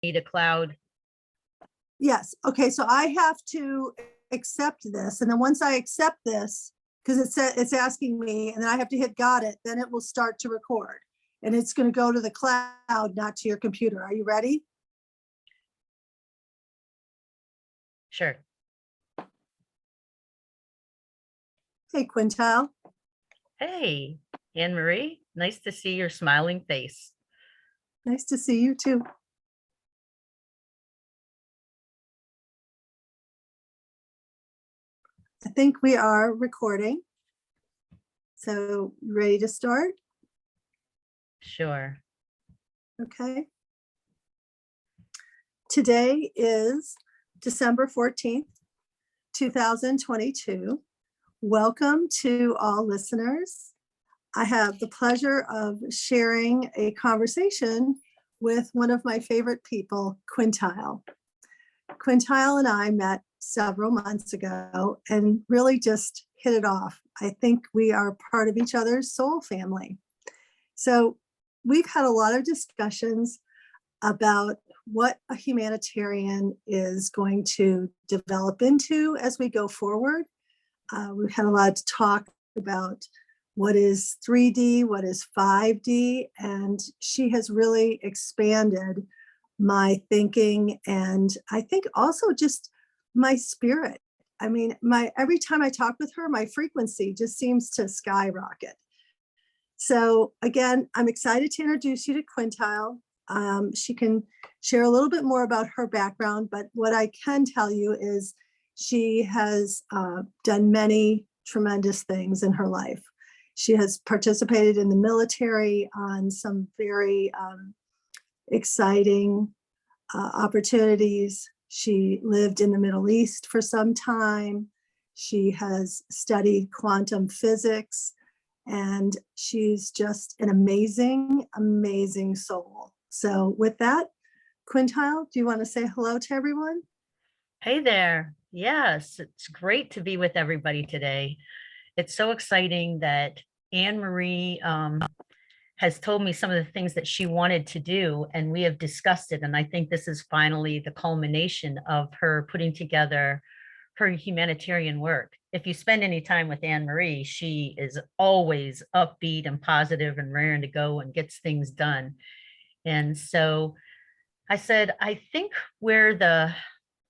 need a cloud. Yes. Okay. So I have to accept this. And then once I accept this, because it's asking me, and then I have to hit got it, then it will start to record. And it's going to go to the cloud, not to your computer. Are you ready? Sure. Hey, Quintile. Hey, Anne Marie. Nice to see your smiling face. Nice to see you too. I think we are recording. So ready to start? Sure. Okay. Today is December 14th, 2022. Welcome to all listeners. I have the pleasure of sharing a conversation with one of my favorite people, Quintile. Quintile and I met several months ago and really just hit it off. I think we are part of each other's soul family. So we've had a lot of discussions about what a humanitarian is going to develop into as we go forward. We've had a lot to talk about what is 3D, what is 5D, and she has really expanded my thinking and I think also just my spirit. I mean, every time I talk with her, my frequency just seems to skyrocket. So again, I'm excited to introduce you to Quintile. She can share a little bit more about her background, but what I can tell you is she has done many tremendous things in her life. She has participated in the military on some very exciting opportunities. She lived in the Middle East for some time. She has studied quantum physics, and she's just an amazing, amazing soul. So with that, Quintile, do you want to say hello to everyone? Hey there. Yes, it's great to be with everybody today. It's so exciting that Anne Marie has told me some of the things that she wanted to do, and we have discussed it. And I think this is finally the culmination of her putting together her humanitarian work. If you spend any time with Anne Marie, she is always upbeat and positive and raring to go and gets things done. And so I said, I think where the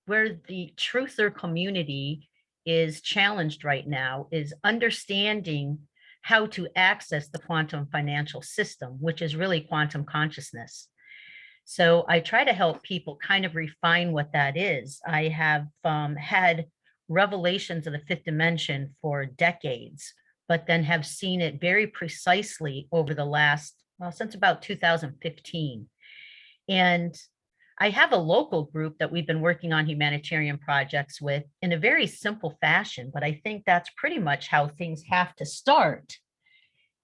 truther community is challenged right now is understanding how to access the quantum financial system, which is really quantum consciousness. So I try to help people kind of refine what that is. I have had revelations of the fifth dimension for decades, but then have seen it very precisely over the last, well, since about 2015. And I have a local group that we've been working on humanitarian projects with in a very simple fashion, but I think that's pretty much how things have to start.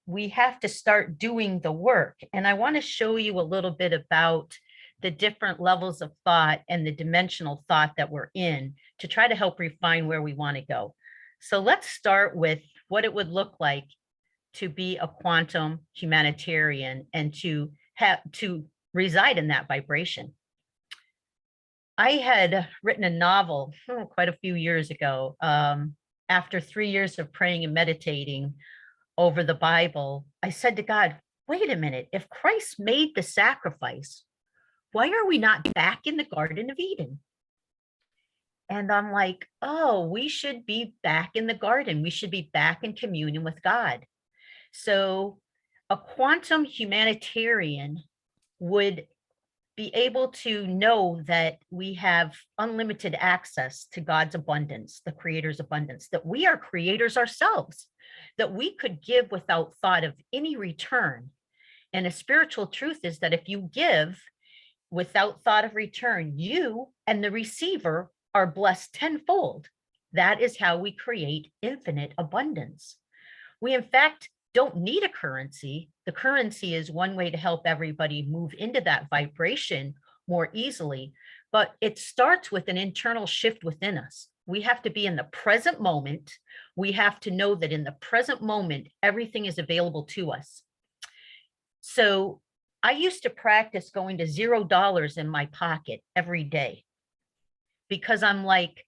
We have to start doing the work. And I want to show you a little bit about the different levels of thought and the dimensional thought that we're in to try to help refine where we want to go. So let's start with what it would look like to be a quantum humanitarian and to reside in that vibration. I had written a novel quite a few years ago. After 3 years of praying and meditating over the Bible, I said to God, wait a minute, if Christ made the sacrifice, why are we not back in the Garden of Eden? And I'm like, oh, we should be back in the garden. We should be back in communion with God. So a quantum humanitarian would be able to know that we have unlimited access to God's abundance, the creator's abundance, that we are creators ourselves, that we could give without thought of any return. And a spiritual truth is that if you give without thought of return, you and the receiver are blessed tenfold. That is how we create infinite abundance. We, in fact, don't need a currency. The currency is one way to help everybody move into that vibration more easily, but it starts with an internal shift within us. We have to be in the present moment. We have to know that in the present moment, everything is available to us. So I used to practice going to $0 in my pocket every day because I'm like,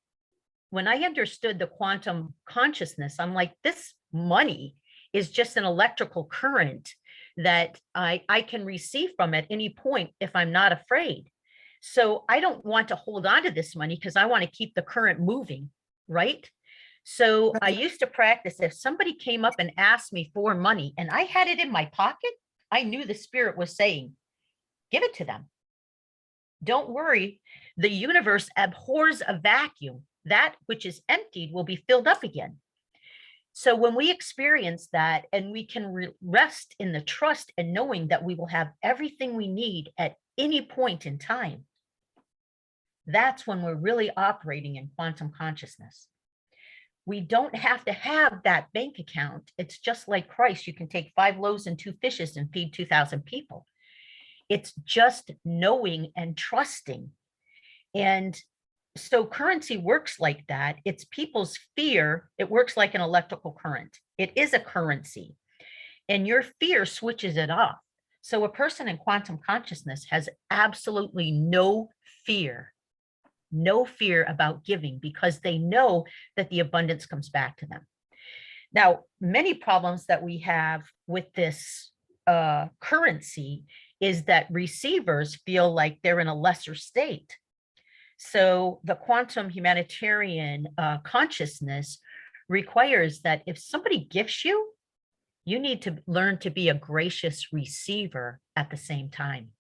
when I understood the quantum consciousness, I'm like, this money is just an electrical current that I can receive from at any point if I'm not afraid. So I don't want to hold on to this money because I want to keep the current moving, right? So I Right. used to practice if somebody came up and asked me for money and I had it in my pocket, I knew the spirit was saying, give it to them. Don't worry. The universe abhors a vacuum. That which is emptied will be filled up again. So when we experience that and we can rest in the trust and knowing that we will have everything we need at any point in time, that's when we're really operating in quantum consciousness. We don't have to have that bank account. It's just like Christ. You can take 5 loaves and 2 fishes and feed 2,000 people. It's just knowing and trusting. And so currency works like that. It's people's fear. It works like an electrical current. It is a currency, and your fear switches it off. So a person in quantum consciousness has absolutely no fear about giving because they know that the abundance comes back to them. Now, many problems that we have with this currency is that receivers feel like they're in a lesser state. So the quantum humanitarian consciousness requires that if somebody gifts you, you need to learn to be a gracious receiver at the same time.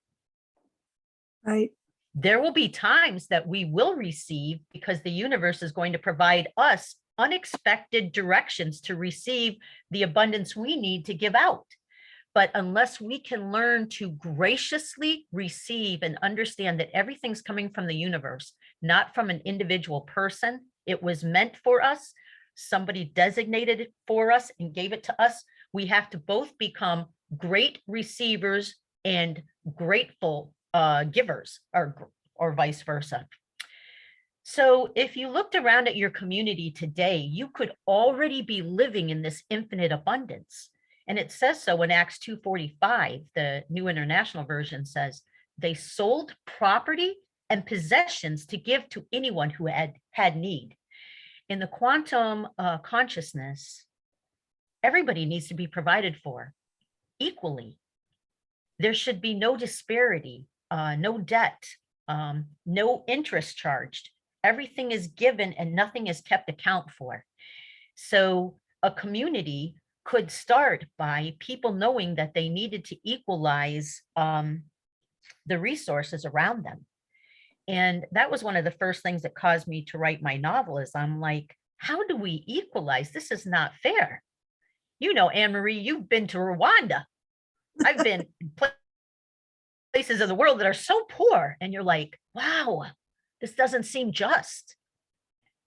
Right. There will be times that we will receive because the universe is going to provide us unexpected directions to receive the abundance we need to give out. But unless we can learn to graciously receive and understand that everything's coming from the universe, not from an individual person, it was meant for us, somebody designated it for us and gave it to us, we have to both become great receivers and grateful givers, or vice versa. So if you looked around at your community today, you could already be living in this infinite abundance. And it says so in Acts 2:45, the New International Version says, they sold property and possessions to give to anyone who had need. In the quantum consciousness, everybody needs to be provided for equally. There should be no disparity, no debt, no interest charged. Everything is given and nothing is kept account for. So a community could start by people knowing that they needed to equalize the resources around them. And that was one of the first things that caused me to write my novel is I'm like, how do we equalize? This is not fair. You know, Anne Marie, you've been to Rwanda. I've been in places of the world that are so poor. And you're like, wow, this doesn't seem just.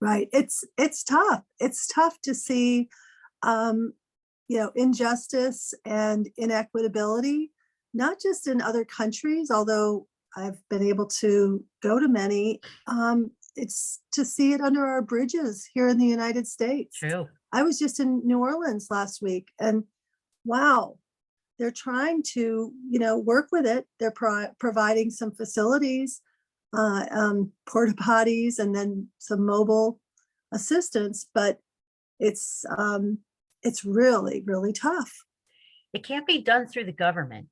Right. It's tough. It's tough to see, injustice and inequitability, not just in other countries, although I've been able to go to many. It's to see it under our bridges here in the United States. True. I was just in New Orleans last week, and wow, they're trying to, work with it. They're providing some facilities, porta potties, and then some mobile assistance, but it's really, really tough. It can't be done through the government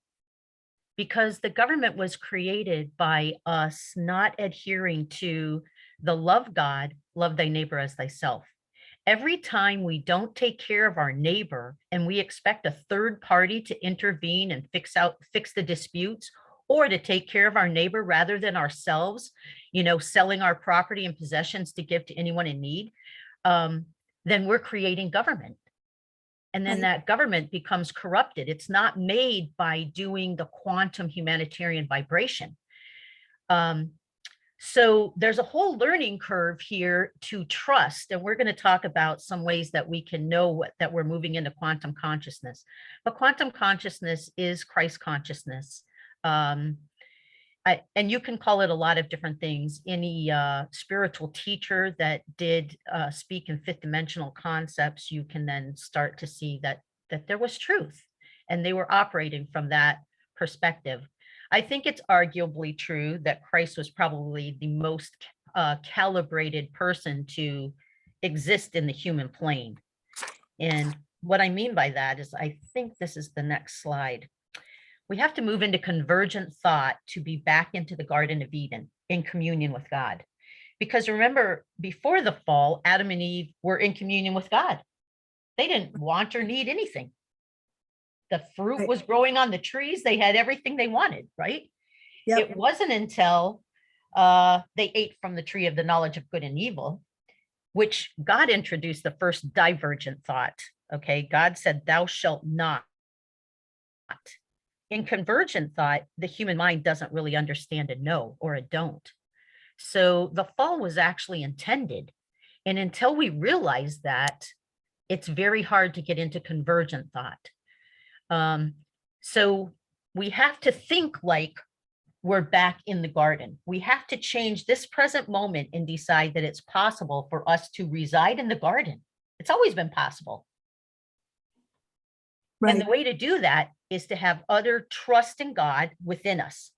because the government was created by us not adhering to the love God, love thy neighbor as thyself. Every time we don't take care of our neighbor and we expect a third party to intervene and fix the disputes, or to take care of our neighbor rather than ourselves, selling our property and possessions to give to anyone in need, then we're creating government. And then Right. that government becomes corrupted. It's not made by doing the quantum humanitarian vibration. So there's a whole learning curve here to trust. And we're going to talk about some ways that we can know that we're moving into quantum consciousness. But quantum consciousness is Christ consciousness. And you can call it a lot of different things. Any spiritual teacher that did speak in fifth dimensional concepts, you can then start to see that there was truth and they were operating from that perspective, I think it's arguably true that Christ was probably the most calibrated person to exist in the human plane. And what I mean by that is, I think this is the next slide. We have to move into convergent thought to be back into the Garden of Eden in communion with God. Because remember, before the fall, Adam and Eve were in communion with God. They didn't want or need anything. The fruit Right. was growing on the trees. They had everything they wanted, right? Yep. It wasn't until they ate from the tree of the knowledge of good and evil, which God introduced the first divergent thought. Okay, God said, "Thou shalt not." In convergent thought, the human mind doesn't really understand a no or a don't. So the fall was actually intended. And until we realize that, it's very hard to get into convergent thought. So we have to think like we're back in the garden. We have to change this present moment and decide that it's possible for us to reside in the garden. It's always been possible. And Right. the way to do that is to have utter trust in God within us,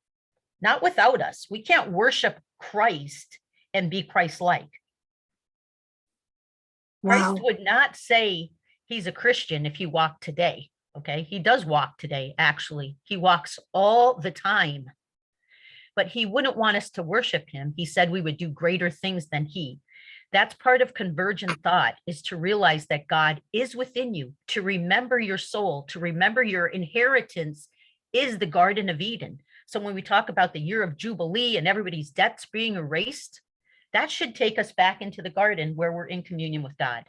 not without us. We can't worship Christ and be Christ-like. Christ Wow. would not say he's a Christian if he walked today. Okay, he does walk today, actually. He walks all the time. But he wouldn't want us to worship him. He said we would do greater things than he. That's part of convergent thought, is to realize that God is within you, to remember your soul, to remember your inheritance is the Garden of Eden. So when we talk about the year of Jubilee and everybody's debts being erased, that should take us back into the garden where we're in communion with God.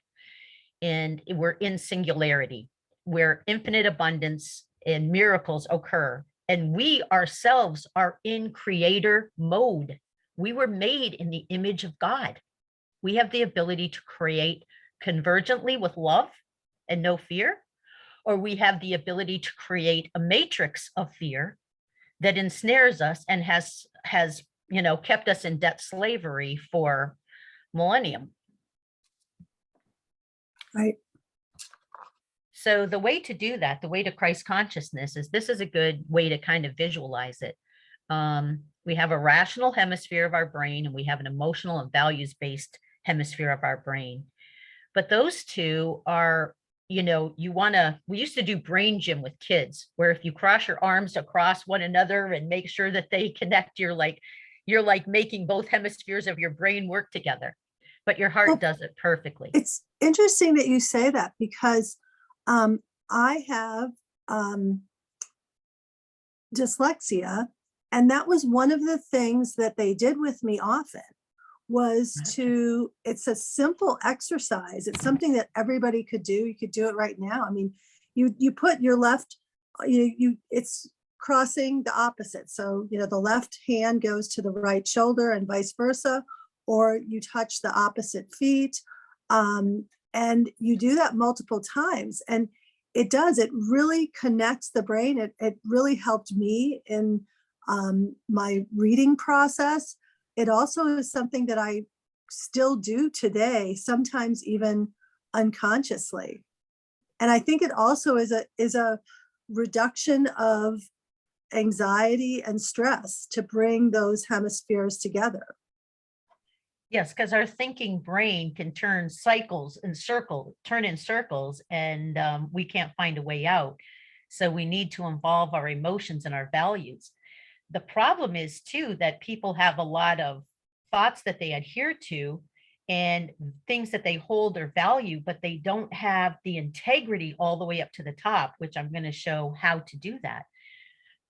And we're in singularity, where infinite abundance and miracles occur. And we ourselves are in creator mode. We were made in the image of God. We have the ability to create convergently with love and no fear, or we have the ability to create a matrix of fear that ensnares us and has kept us in debt slavery for millennium. Right. So the way to do that, the way to Christ consciousness, is this is a good way to kind of visualize it. We have a rational hemisphere of our brain, and we have an emotional and values-based hemisphere of our brain. But those two are, we used to do brain gym with kids, where if you cross your arms across one another and make sure that they connect, you're like making both hemispheres of your brain work together. But your heart does it perfectly. It's interesting that you say that, because I have dyslexia, and that was one of the things that they did with me often, was it's a simple exercise. It's something that everybody could do. You could do it right now. I mean, you put your left, it's crossing the opposite. So, the left hand goes to the right shoulder and vice versa, or you touch the opposite feet. And you do that multiple times. And it really connects the brain. It really helped me in my reading process. It also is something that I still do today, sometimes even unconsciously. And I think it also is a reduction of anxiety and stress to bring those hemispheres together. Yes, because our thinking brain can turn in circles, and we can't find a way out. So we need to involve our emotions and our values. The problem is too that people have a lot of thoughts that they adhere to and things that they hold or value, but they don't have the integrity all the way up to the top, which I'm going to show how to do that.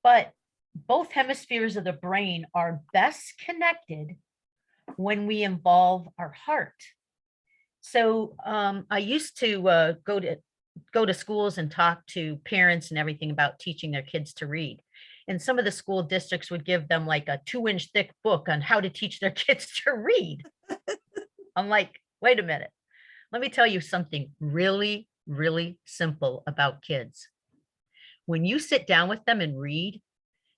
But both hemispheres of the brain are best connected when we involve our heart. So I used to go to schools and talk to parents and everything about teaching their kids to read. And some of the school districts would give them like a 2-inch thick book on how to teach their kids to read. I'm like, wait a minute. Let me tell you something really, really simple about kids. When you sit down with them and read,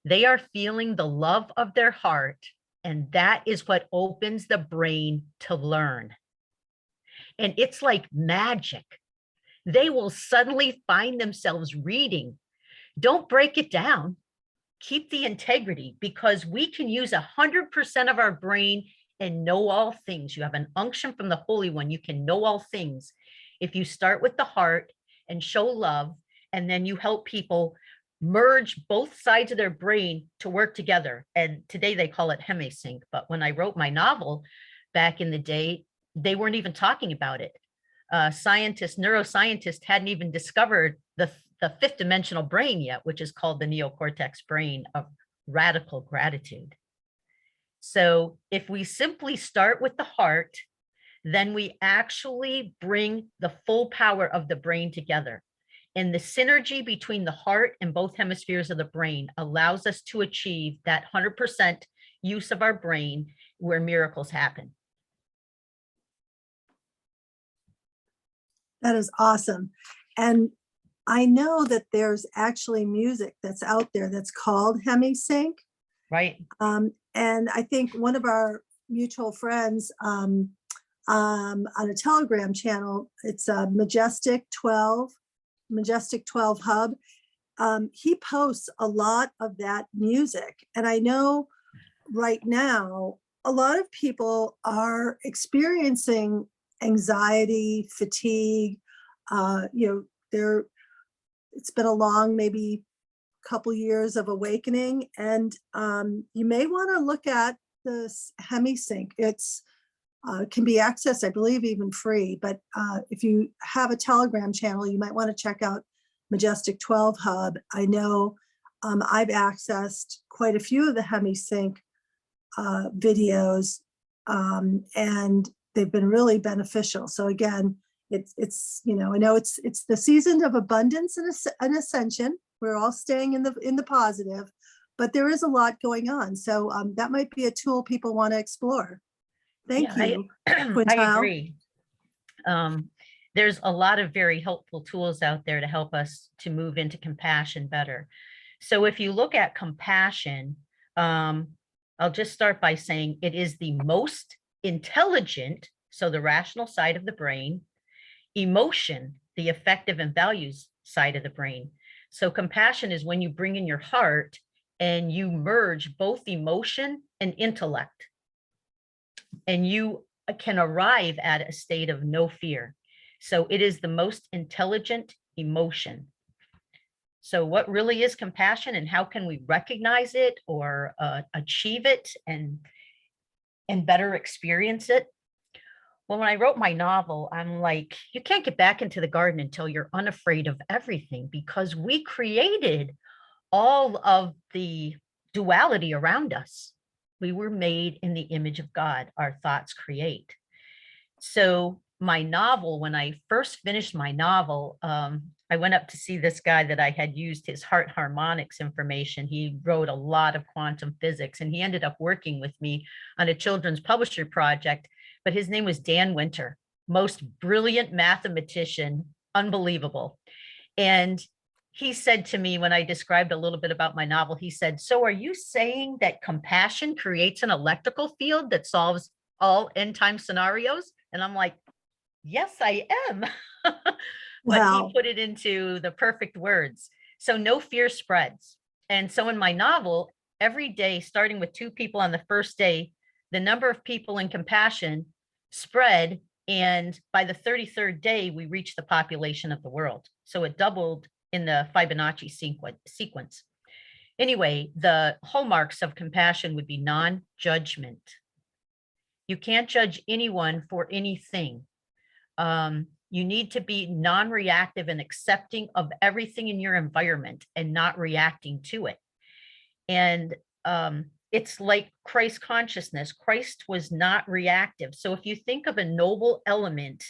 they are feeling the love of their heart. And that is what opens the brain to learn. And it's like magic. They will suddenly find themselves reading. Don't break it down. keep the integrity, because we can use 100% of our brain and know all things. You have an unction from the Holy One. You can know all things. If you start with the heart and show love, and then you help people merge both sides of their brain to work together. And today they call it hemisync. But when I wrote my novel back in the day, they weren't even talking about it. Neuroscientists hadn't even discovered the fifth dimensional brain yet, which is called the neocortex brain of radical gratitude. So if we simply start with the heart, then we actually bring the full power of the brain together. And the synergy between the heart and both hemispheres of the brain allows us to achieve that 100% use of our brain where miracles happen. That is awesome. And I know that there's actually music that's out there that's called hemisync. Right. And I think one of our mutual friends on a Telegram channel, it's a Majestic 12 Hub. He posts a lot of that music. And I know right now, a lot of people are experiencing anxiety, fatigue. It's been a long, maybe couple years of awakening, and you may want to look at this hemisync. It's can be accessed, I believe, even free. But if you have a Telegram channel, you might want to check out Majestic 12 Hub. I know I've accessed quite a few of the hemisync videos, and they've been really beneficial. So again, it's I know it's the season of abundance and ascension. We're all staying in the positive, but there is a lot going on. So that might be a tool people want to explore. Thank you, Quintile. I agree. There's a lot of very helpful tools out there to help us to move into compassion better. So if you look at compassion, I'll just start by saying it is the most intelligent, so the rational side of the brain, emotion, the affective and values side of the brain. So compassion is when you bring in your heart and you merge both emotion and intellect, and you can arrive at a state of no fear. So it is the most intelligent emotion. So what really is compassion, and how can we recognize it or achieve it and better experience it? Well, when I wrote my novel, I'm like, you can't get back into the garden until you're unafraid of everything, because we created all of the duality around us. We were made in the image of God. Our thoughts create. So my novel, when I first finished my novel, I went up to see this guy that I had used his heart harmonics information. He wrote a lot of quantum physics, and he ended up working with me on a children's publisher project. But his name was Dan Winter, most brilliant mathematician, unbelievable. And he said to me, when I described a little bit about my novel, he said, "So are you saying that compassion creates an electrical field that solves all end time scenarios?" And I'm like, yes, I am. But Wow. he put it into the perfect words. So no fear spreads. And so in my novel, every day, starting with 2 people on the first day, the number of people in compassion spread. And by the 33rd day, we reached the population of the world. So it doubled in the Fibonacci sequence. Anyway, the hallmarks of compassion would be non-judgment. You can't judge anyone for anything. You need to be non-reactive and accepting of everything in your environment and not reacting to it. And it's like Christ consciousness. Christ was not reactive. So if you think of a noble element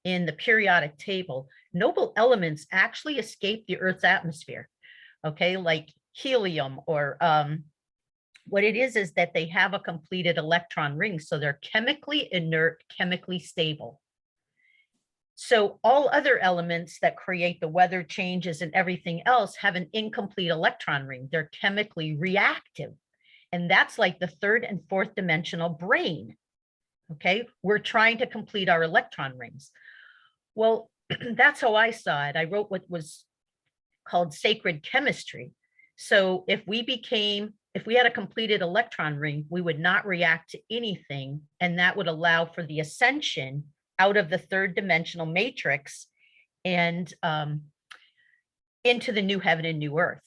in the periodic table, noble elements actually escape the Earth's atmosphere, okay, like helium, or what it is that they have a completed electron ring. So they're chemically inert, chemically stable. So all other elements that create the weather changes and everything else have an incomplete electron ring. They're chemically reactive. And that's like the 3rd and 4th dimensional brain. Okay, we're trying to complete our electron rings. Well, that's how I saw it. I wrote what was called sacred chemistry. So if we had a completed electron ring, we would not react to anything. And that would allow for the ascension out of the third dimensional matrix and into the new heaven and new earth.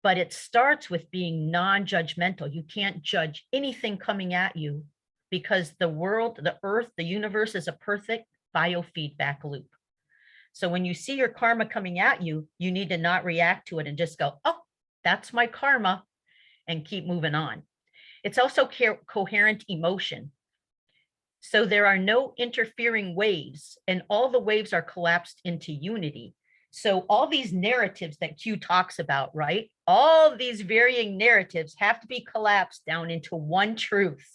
But it starts with being non-judgmental. You can't judge anything coming at you because the world, the earth, the universe is a perfect biofeedback loop. So when you see your karma coming at you, you need to not react to it and just go, oh, that's my karma, and keep moving on. It's also coherent emotion. So there are no interfering waves, and all the waves are collapsed into unity. So all these narratives that Q talks about, right? All these varying narratives have to be collapsed down into one truth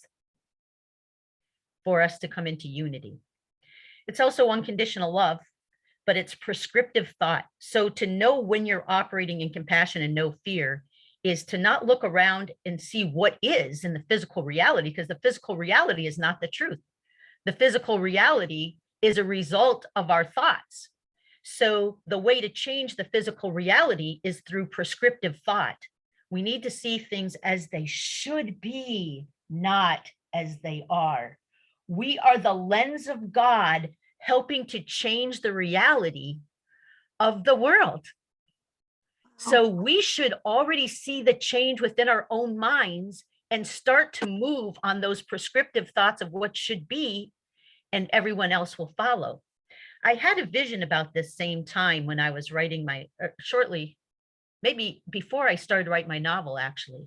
for us to come into unity. It's also unconditional love, but it's prescriptive thought. So to know when you're operating in compassion and no fear is to not look around and see what is in the physical reality, because the physical reality is not the truth. The physical reality is a result of our thoughts. So the way to change the physical reality is through prescriptive thought. We need to see things as they should be, not as they are. We are the lens of God helping to change the reality of the world. So we should already see the change within our own minds and start to move on those prescriptive thoughts of what should be, and everyone else will follow. I had a vision about this same time when I was writing shortly, maybe before I started to write my novel, actually.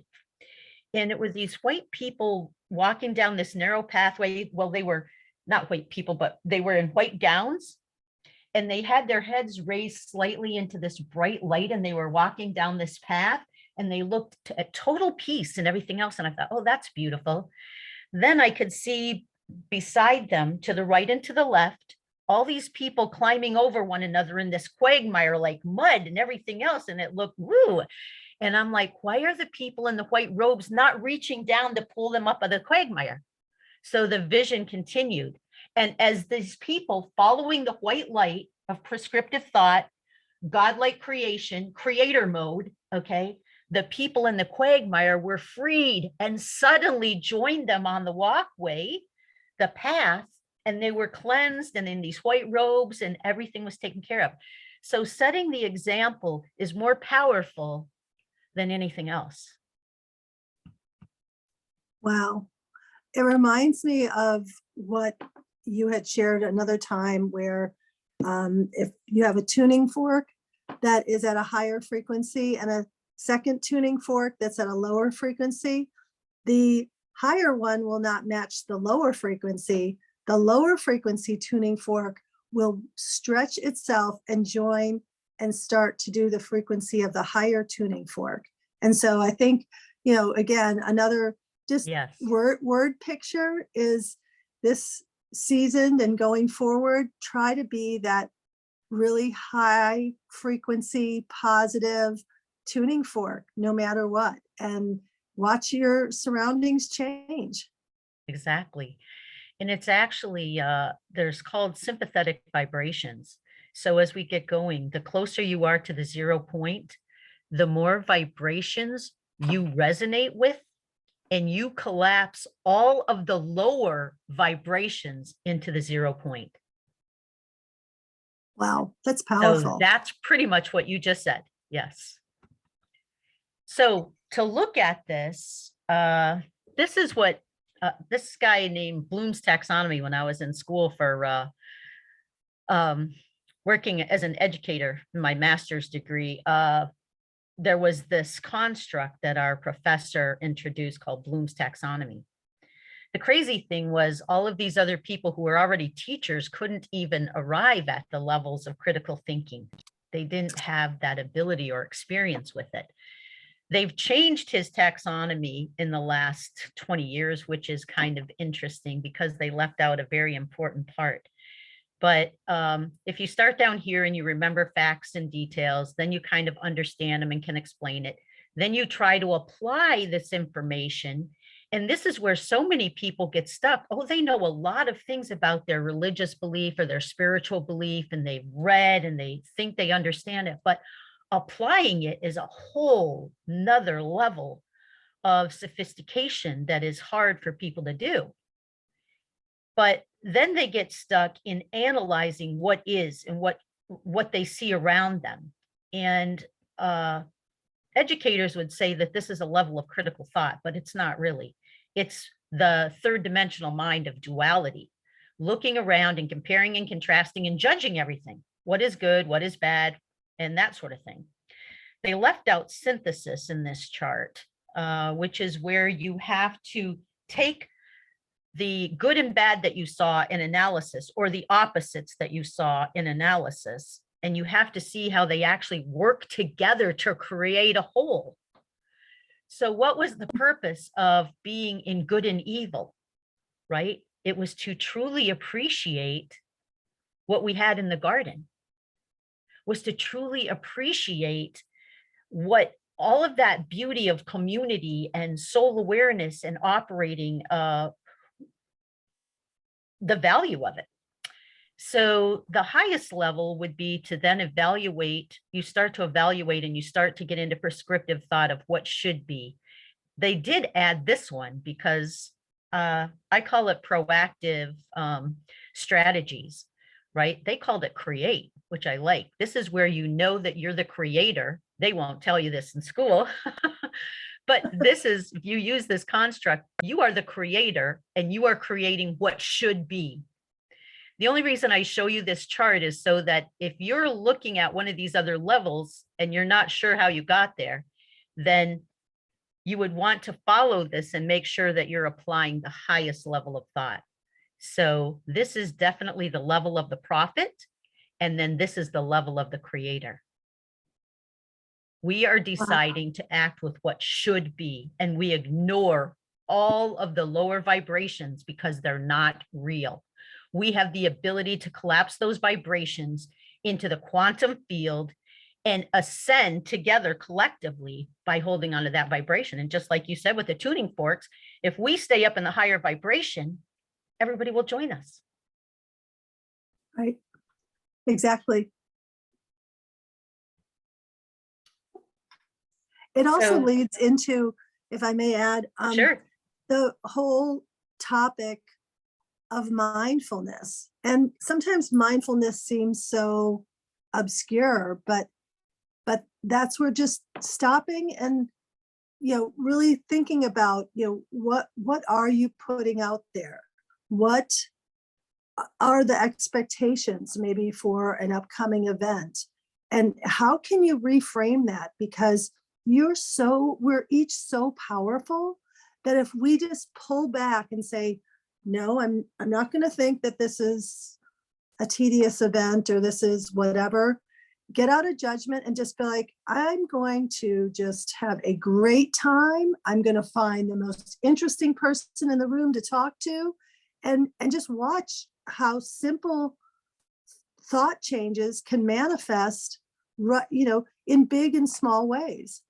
And it was these white people walking down this narrow pathway. Well, they were not white people, but they were in white gowns. And they had their heads raised slightly into this bright light, and they were walking down this path, and they looked at total peace and everything else. And I thought, oh, that's beautiful. Then I could see beside them, to the right and to the left, all these people climbing over one another in this quagmire, like mud and everything else. And it looked woo. And I'm like, why are the people in the white robes not reaching down to pull them up out of the quagmire? So the vision continued. And as these people following the white light of prescriptive thought, godlike creation, creator mode, okay, the people in the quagmire were freed and suddenly joined them on the walkway, the path, and they were cleansed and in these white robes, and everything was taken care of. So setting the example is more powerful than anything else. Wow. It reminds me of what you had shared another time where if you have a tuning fork that is at a higher frequency and a second tuning fork that's at a lower frequency, the higher one will not match the lower frequency. The lower frequency tuning fork will stretch itself and join and start to do the frequency of the higher tuning fork. And so I think, you know, again, another just Yes. word picture is this season and going forward, try to be that really high frequency, positive tuning fork, no matter what, and watch your surroundings change. Exactly. And it's actually, there's called sympathetic vibrations. So as we get going, the closer you are to the 0 point, the more vibrations you resonate with, and you collapse all of the lower vibrations into the 0 point. Wow, that's So powerful. that's pretty much what you just said. Yes. So to look at this, this is what this guy named Bloom's taxonomy when I was in school for working as an educator in my master's degree. There was this construct that our professor introduced called Bloom's taxonomy. The crazy thing was all of these other people who were already teachers couldn't even arrive at the levels of critical thinking. They didn't have that ability or experience with it. They've changed his taxonomy in the last 20 years, which is kind of interesting because they left out a very important part. But if you start down here and you remember facts and details, then you kind of understand them and can explain it. Then you try to apply this information. And this is where so many people get stuck. Oh, they know a lot of things about their religious belief or their spiritual belief, and they've read and they think they understand it. But applying it is a whole nother level of sophistication that is hard for people to do. But then they get stuck in analyzing what is and what they see around them. And educators would say that this is a level of critical thought, but it's not really. It's the third dimensional mind of duality, looking around and comparing and contrasting and judging everything. What is good, what is bad, and that sort of thing. They left out synthesis in this chart, which is where you have to take the good and bad that you saw in analysis, or the opposites that you saw in analysis, and you have to see how they actually work together to create a whole. So what was the purpose of being in good and evil, right? It was to truly appreciate what we had in the garden, was to truly appreciate what all of that beauty of community and soul awareness and operating, the value of it. So the highest level would be to then evaluate, you start to evaluate and you start to get into prescriptive thought of what should be. They did add this one because I call it proactive strategies, right? They called it create, which I like. This is where you know that you're the creator. They won't tell you this in school, but this is, if you use this construct, you are the creator and you are creating what should be. The only reason I show you this chart is so that if you're looking at one of these other levels and you're not sure how you got there, then you would want to follow this and make sure that you're applying the highest level of thought. So this is definitely the level of the prophet, and then this is the level of the creator. We are deciding to act with what should be, and we ignore all of the lower vibrations because they're not real. We have the ability to collapse those vibrations into the quantum field and ascend together collectively by holding onto that vibration. And just like you said with the tuning forks, if we stay up in the higher vibration, everybody will join us. Right. Exactly. It also leads into, if I may add, Sure. the whole topic of mindfulness. And sometimes mindfulness seems so obscure, but that's where just stopping and, you know, really thinking about, you know, what are you putting out there? What are the expectations maybe for an upcoming event? And how can you reframe that? Because we're each so powerful that if we just pull back and say, no, I'm not going to think that this is a tedious event or this is whatever, get out of judgment and just be like, I'm going to just have a great time. I'm going to find the most interesting person in the room to talk to, and just watch how simple thought changes can manifest, you know, in big and small ways.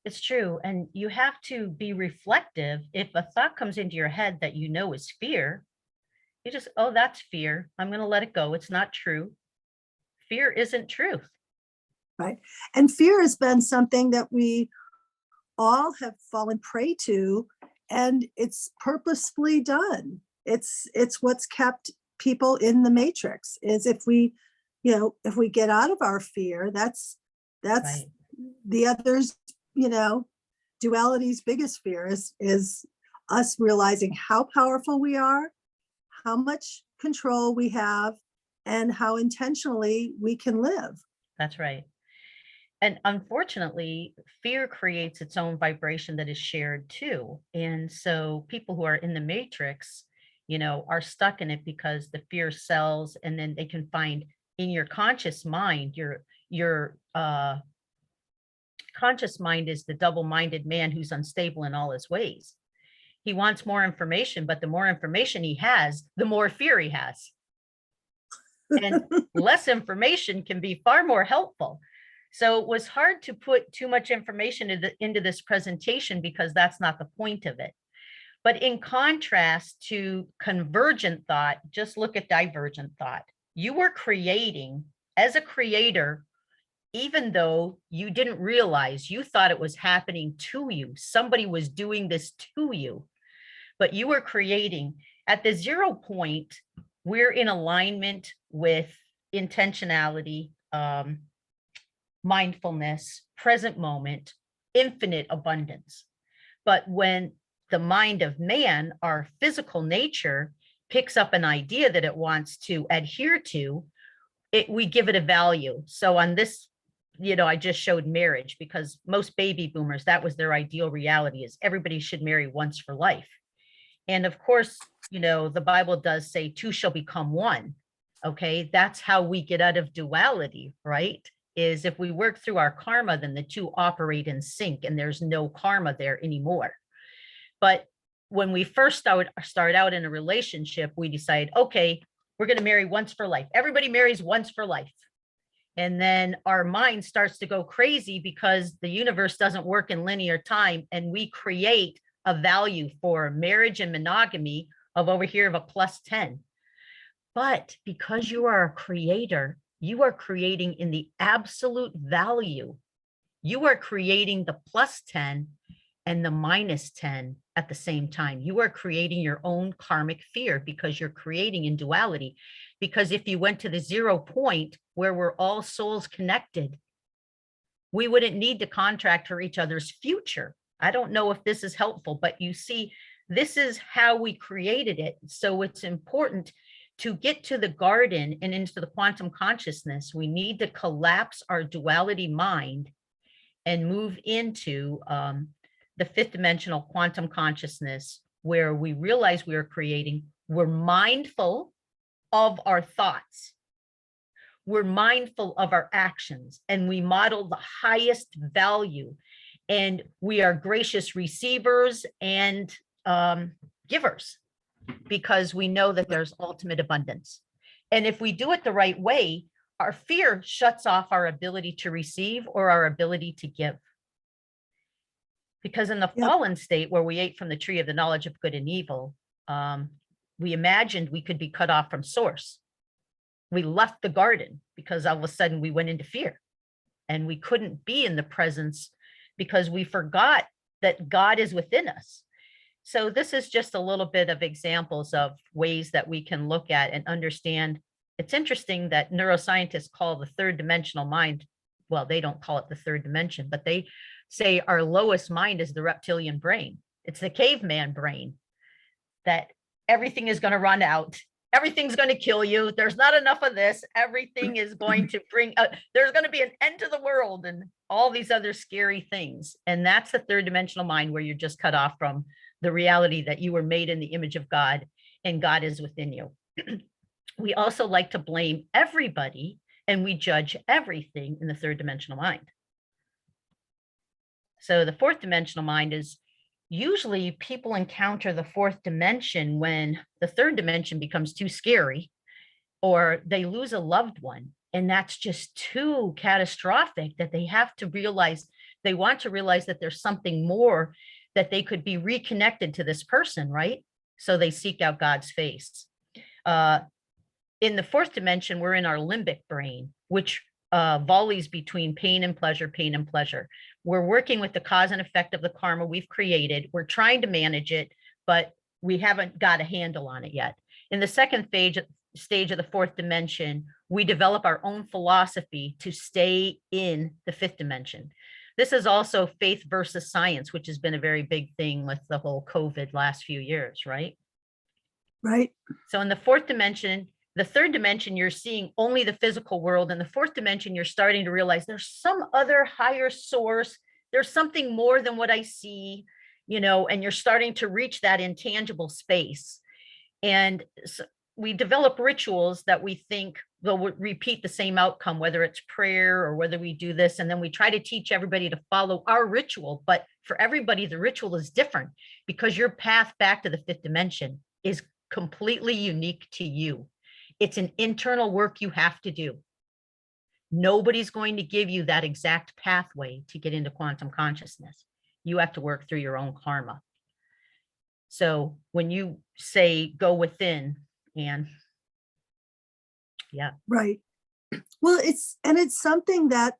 It's true. And you have to be reflective. If a thought comes into your head that you know is fear, you just, oh, that's fear. I'm going to let it go. It's not true. Fear isn't truth. Right. And fear has been something that we all have fallen prey to, and it's purposefully done. It's what's kept people in the matrix. Is if we, you know, if we get out of our fear, that's right. The others, you know, duality's biggest fear is us realizing how powerful we are, how much control we have, and how intentionally we can live. That's right. And unfortunately, fear creates its own vibration that is shared too. And so people who are in the matrix, you know, are stuck in it because the fear sells, and then they can find in your conscious mind, your conscious mind is the double-minded man who's unstable in all his ways. He wants more information, but the more information he has, the more fear he has. And less information can be far more helpful. So it was hard to put too much information into this presentation because that's not the point of it. But in contrast to convergent thought, just look at divergent thought. You were creating, as a creator, even though you didn't realize, you thought it was happening to you. Somebody was doing this to you, but you were creating. At the 0 point, we're in alignment with intentionality, mindfulness, present moment, infinite abundance. But when the mind of man, our physical nature, picks up an idea that it wants to adhere to, we give it a value. So on this, I just showed marriage, because most baby boomers, that was their ideal reality, is everybody should marry once for life. And of course, the Bible does say two shall become one. Okay, that's how we get out of duality, right? Is if we work through our karma, then the two operate in sync and there's no karma there anymore. But when we first start out in a relationship, we decide, okay, we're going to marry once for life. Everybody marries once for life. And then our mind starts to go crazy because the universe doesn't work in linear time. And we create a value for marriage and monogamy of over here of a +10. But because you are a creator, you are creating in the absolute value. You are creating the +10 and the -10 at the same time. You are creating your own karmic fear because you're creating in duality. Because if you went to the 0 point where we're all souls connected, we wouldn't need to contract for each other's future. I don't know if this is helpful, but you see, this is how we created it. So it's important to get to the garden and into the quantum consciousness. We need to collapse our duality mind and move into the 5th dimensional quantum consciousness, where we realize we are creating. We're mindful of our thoughts. We're mindful of our actions, and we model the highest value. And we are gracious receivers and givers, because we know that there's ultimate abundance. And if we do it the right way, our fear shuts off our ability to receive or our ability to give. Because in the fallen state, where we ate from the tree of the knowledge of good and evil, we imagined we could be cut off from source. We left the garden because all of a sudden we went into fear, and we couldn't be in the presence because we forgot that God is within us. So this is just a little bit of examples of ways that we can look at and understand. It's interesting that neuroscientists call the 3rd dimensional mind, well, they don't call it the 3rd dimension, but they say our lowest mind is the reptilian brain. It's the caveman brain, that everything is going to run out. Everything's going to kill you. There's not enough of this. Everything is going to bring, there's going to be an end to the world and all these other scary things. And that's the 3rd dimensional mind, where you're just cut off from the reality that you were made in the image of God and God is within you. We also like to blame everybody, and we judge everything in the 3rd dimensional mind. So the 4th dimensional mind is, usually people encounter the 4th dimension when the 3rd dimension becomes too scary, or they lose a loved one. And that's just too catastrophic that they have to realize, they want to realize that there's something more, that they could be reconnected to this person, right? So they seek out God's face. In the 4th dimension, we're in our limbic brain, which volleys between pain and pleasure, pain and pleasure. We're working with the cause and effect of the karma we've created. We're trying to manage it, but we haven't got a handle on it yet. In the 2nd stage of the 4th dimension, we develop our own philosophy to stay in the 5th dimension. This is also faith versus science, which has been a very big thing with the whole COVID last few years, right? Right. So in the 4th dimension, the 3rd dimension, you're seeing only the physical world. In the 4th dimension, you're starting to realize there's some other higher source. There's something more than what I see, and you're starting to reach that intangible space. And so we develop rituals that we think will repeat the same outcome, whether it's prayer or whether we do this. And then we try to teach everybody to follow our ritual. But for everybody, the ritual is different, because your path back to the 5th dimension is completely unique to you. It's an internal work you have to do. Nobody's going to give you that exact pathway to get into quantum consciousness. You have to work through your own karma. So when you say go within, and yeah. Right. Well, it's something that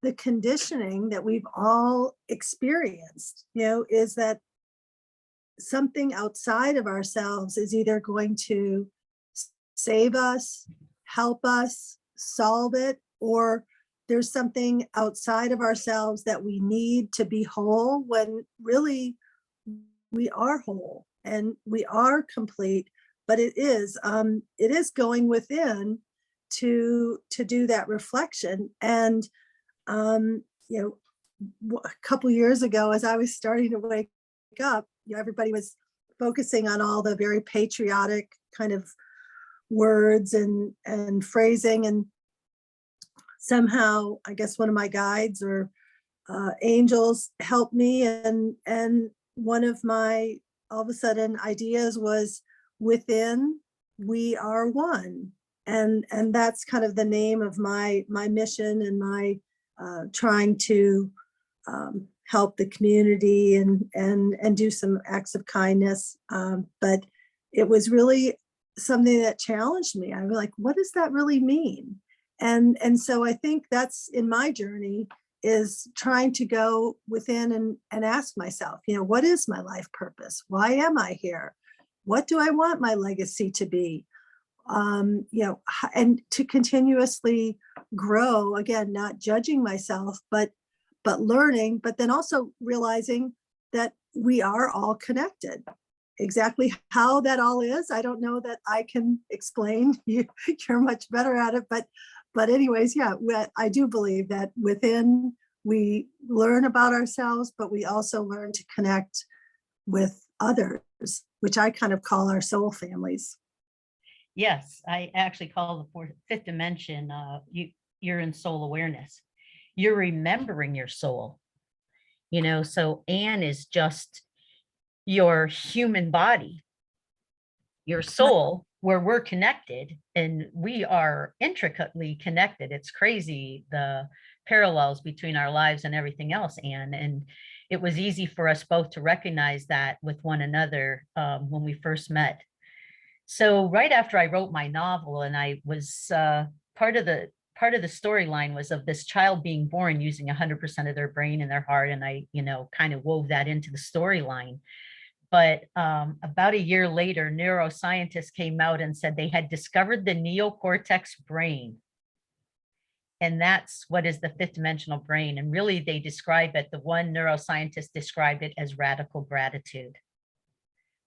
the conditioning that we've all experienced, is that something outside of ourselves is either going to save us, help us, solve it, or there's something outside of ourselves that we need to be whole, when really we are whole and we are complete. But it is going within to do that reflection. And a couple years ago, as I was starting to wake up, everybody was focusing on all the very patriotic kind of words and phrasing, and somehow I guess one of my guides or angels helped me, and one of my all of a sudden ideas was, within we are one. And that's kind of the name of my mission, and my trying to help the community and do some acts of kindness. But it was really something that challenged me. I was like, what does that really mean? And so I think that's in my journey, is trying to go within and ask myself, what is my life purpose? Why am I here? What do I want my legacy to be? And to continuously grow, again, not judging myself, but learning, but then also realizing that we are all connected. Exactly how that all is, I don't know that I can explain. You're much better at it, but anyways, yeah, I do believe that within we learn about ourselves, but we also learn to connect with others, which I kind of call our soul families. Yes, I actually call the fifth dimension, you're in soul awareness. You're remembering your soul, so Anne is just your human body, your soul, where we're connected, and we are intricately connected. It's crazy, the parallels between our lives and everything else, Anne. And it was easy for us both to recognize that with one another when we first met. So right after I wrote my novel, and I was part of the storyline was of this child being born using 100% of their brain and their heart, and I kind of wove that into the storyline. But about a year later, neuroscientists came out and said they had discovered the neocortex brain. And that's what is the fifth dimensional brain. And really, they describe it, the one neuroscientist described it as radical gratitude,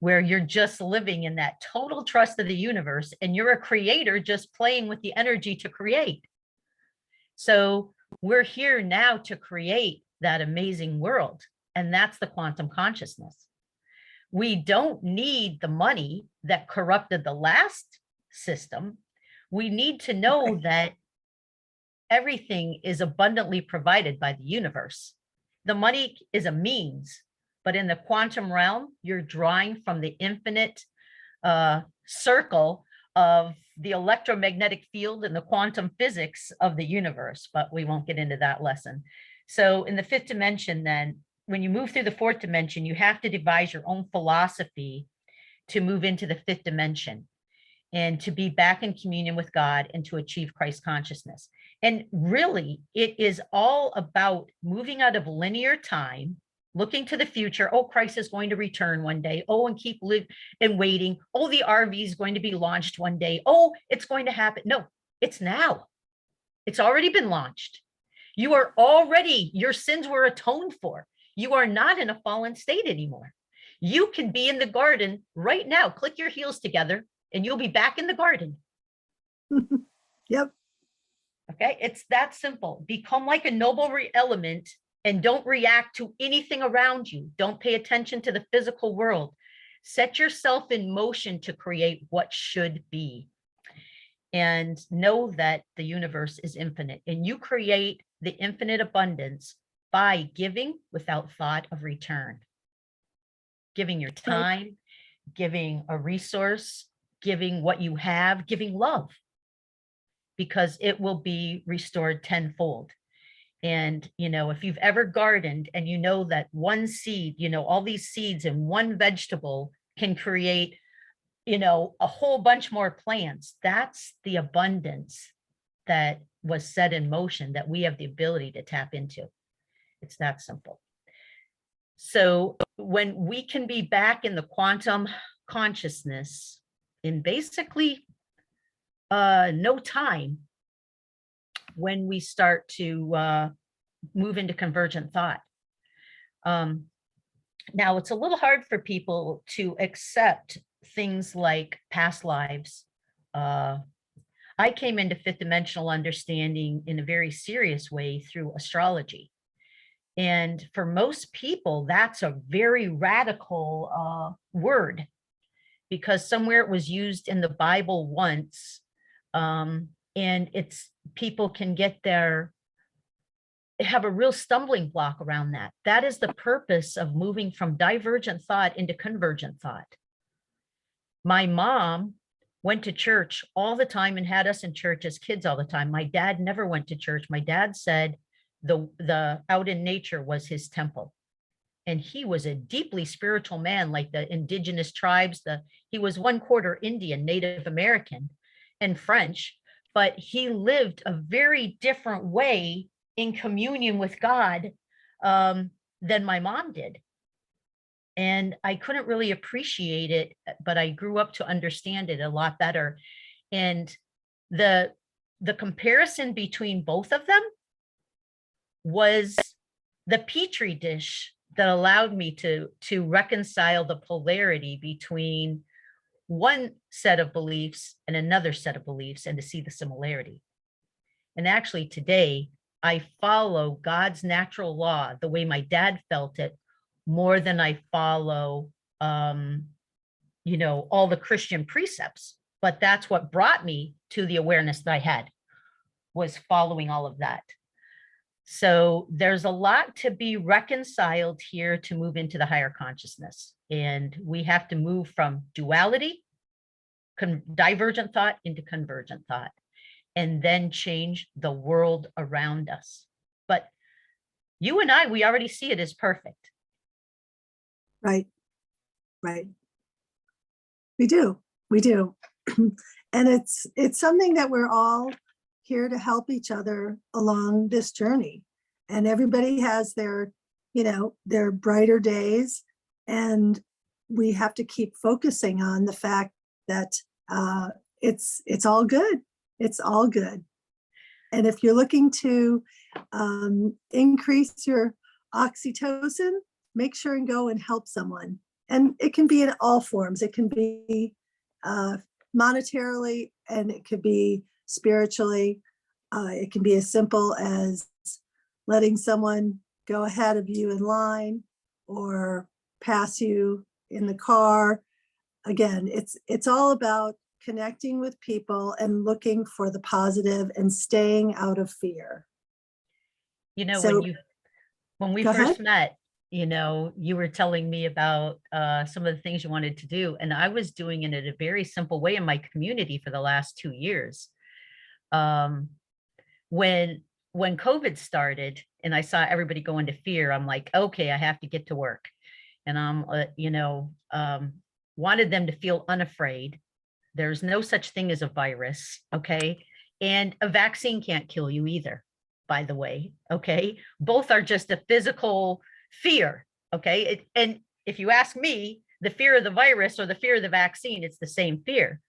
where you're just living in that total trust of the universe, and you're a creator just playing with the energy to create. So we're here now to create that amazing world. And that's the quantum consciousness. We don't need the money that corrupted the last system. We need to know that everything is abundantly provided by the universe. The money is a means, but in the quantum realm, you're drawing from the infinite circle of the electromagnetic field and the quantum physics of the universe, but we won't get into that lesson. So in the fifth dimension, then, when you move through the fourth dimension, you have to devise your own philosophy to move into the fifth dimension and to be back in communion with God and to achieve Christ consciousness. And really, it is all about moving out of linear time, looking to the future. Oh, Christ is going to return one day. Oh, and keep living and waiting. Oh, the RV is going to be launched one day. Oh, it's going to happen. No, it's now. It's already been launched. You are already, your sins were atoned for. You are not in a fallen state anymore. You can be in the garden right now. Click your heels together and you'll be back in the garden. Yep. Okay, it's that simple. Become like a noble element and don't react to anything around you. Don't pay attention to the physical world. Set yourself in motion to create what should be. And know that the universe is infinite, and you create the infinite abundance by giving without thought of return. Giving your time, giving a resource, giving what you have, giving love, because it will be restored tenfold. And, if you've ever gardened and you know that one seed, all these seeds in one vegetable can create, a whole bunch more plants, that's the abundance that was set in motion that we have the ability to tap into. It's that simple. So when we can be back in the quantum consciousness in basically no time, when we start to move into convergent thought. Now, it's a little hard for people to accept things like past lives. I came into fifth dimensional understanding in a very serious way through astrology. And for most people, that's a very radical word, because somewhere it was used in the Bible once, and it's people can get their have a real stumbling block around that. That is the purpose of moving from divergent thought into convergent thought. My mom went to church all the time and had us in church as kids all the time. My dad never went to church. My dad said the out in nature was his temple. And he was a deeply spiritual man, like the indigenous tribes. He was 1/4 Indian, Native American, and French, but he lived a very different way in communion with God than my mom did. And I couldn't really appreciate it, but I grew up to understand it a lot better. And the comparison between both of them was the petri dish that allowed me to reconcile the polarity between one set of beliefs and another set of beliefs, and to see the similarity. And actually today, I follow God's natural law the way my dad felt it, more than I follow, all the Christian precepts. But that's what brought me to the awareness that I had, was following all of that. So there's a lot to be reconciled here to move into the higher consciousness. And we have to move from duality, divergent thought, into convergent thought, and then change the world around us. But you and I, we already see it as perfect. Right. Right. We do. And it's something that we're all here to help each other along this journey. And everybody has their brighter days. And we have to keep focusing on the fact that it's all good. It's all good. And if you're looking to increase your oxytocin, make sure and go and help someone. And it can be in all forms. It can be monetarily, and it could be spiritually. It can be as simple as letting someone go ahead of you in line or pass you in the car. Again, it's all about connecting with people and looking for the positive and staying out of fear. So, when we go first ahead. met, you were telling me about some of the things you wanted to do, and I was doing it in a very simple way in my community for the last 2 years. When COVID started and I saw everybody go into fear, I'm like, okay, I have to get to work. And I'm, wanted them to feel unafraid. There's no such thing as a virus, okay? And a vaccine can't kill you either, by the way, okay? Both are just a physical fear, okay? And if you ask me, the fear of the virus or the fear of the vaccine, it's the same fear.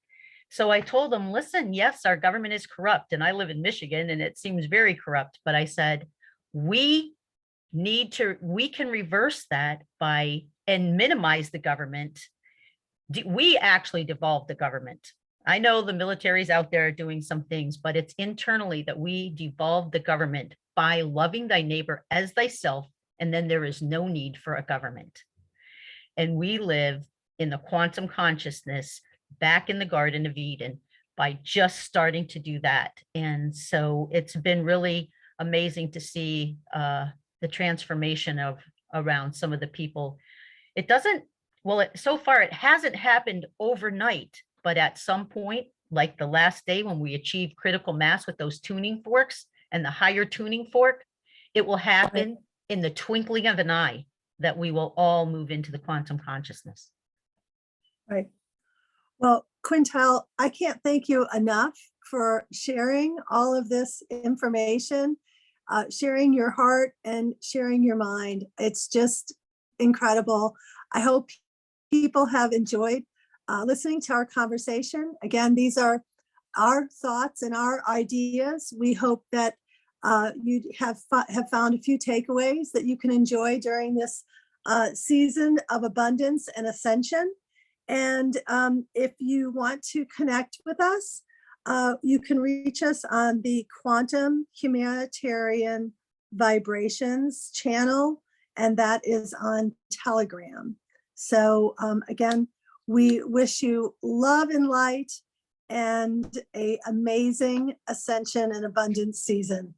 So I told them, listen, yes, our government is corrupt, and I live in Michigan and it seems very corrupt, but I said, we can reverse that and minimize the government. We actually devolve the government. I know the military's out there doing some things, but it's internally that we devolve the government by loving thy neighbor as thyself, and then there is no need for a government. And we live in the quantum consciousness back in the Garden of Eden by just starting to do that. And so it's been really amazing to see the transformation around some of the people. So far it hasn't happened overnight, but at some point, like the last day when we achieved critical mass with those tuning forks and the higher tuning fork, it will happen in the twinkling of an eye that we will all move into the quantum consciousness. Right. Well, Quintile, I can't thank you enough for sharing all of this information, sharing your heart and sharing your mind. It's just incredible. I hope people have enjoyed listening to our conversation. Again, these are our thoughts and our ideas. We hope that you have found a few takeaways that you can enjoy during this season of abundance and ascension. And if you want to connect with us, you can reach us on the Quantum Humanitarian Vibrations channel, and that is on Telegram. So again, we wish you love and light and an amazing ascension and abundance season.